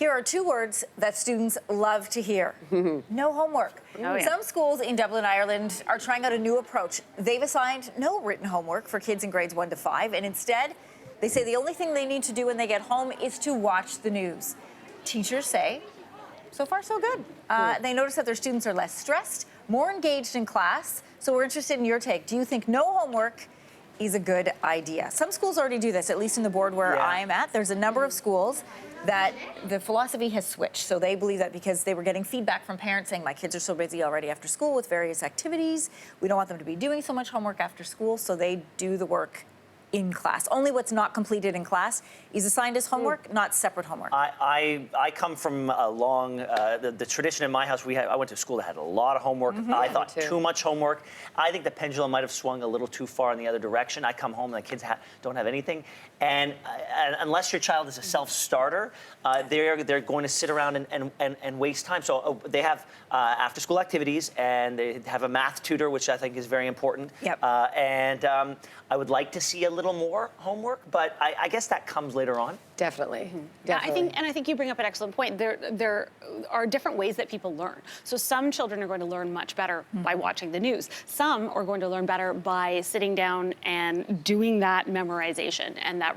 Here are 2 words that students love to hear. No homework. Oh, yeah. Some schools in Dublin, Ireland are trying out a new approach. They've assigned no written homework for kids in grades 1 to 5, and instead, they say the only thing they need to do when they get home is to watch the news. Teachers say, so far so good. They notice that their students are less stressed, more engaged in class. So we're interested in your take. Do you think no homework is a good idea? Some schools already do this, at least in the board where I am at. There's a number of schools that the philosophy has switched. So they believe that because they were getting feedback from parents saying, my kids are so busy already after school with various activities, we don't want them to be doing so much homework after school, so they do the work in class. Only what's not completed in class is assigned as homework, not separate homework. I come from a long, the tradition in my house, I went to school that had a lot of homework. I thought too much homework. I think the pendulum might have swung a little too far in the other direction. I come home and the kids don't have anything. And unless your child is a self-starter, they're going to sit around and waste time. So they have after-school activities, and they have a math tutor, which I think is very important. Yep. I would like to see a little more homework, but I guess that comes later on. Definitely. Yeah, I think you bring up an excellent point. There are different ways that people learn. So some children are going to learn much better by watching the news. Some are going to learn better by sitting down and doing that memorization and that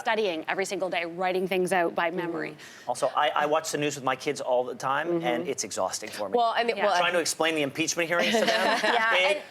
studying every single day, writing things out by memory. Also, I watch the news with my kids all the time, and it's exhausting for me. Well, trying to explain the impeachment hearings to them.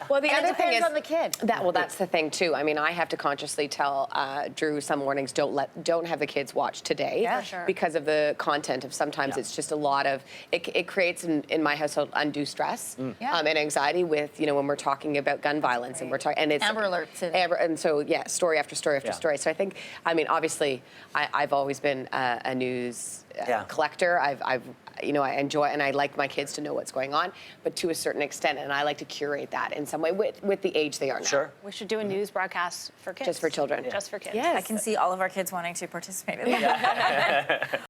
The other thing is on the kid. That's the thing too. I mean, I have to consciously tell Drew some mornings don't have the kids watch today because of the content of sometimes it's just a lot of it creates in my household undue stress and anxiety with when we're talking about gun violence and we're talking and it's Amber alerts and so story after story after story. So I think obviously I've always been a news collector. I enjoy and I like my kids to know what's going on, but to a certain extent, and I like to curate that in some way with the age they are now. Sure. We should do a news broadcast for kids. Just for children. Just for kids. Yes. I can see all of our kids wanting to participate in that.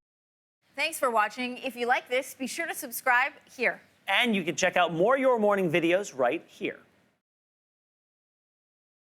Thanks for watching. If you like this, be sure to subscribe here. And you can check out more Your Morning videos right here.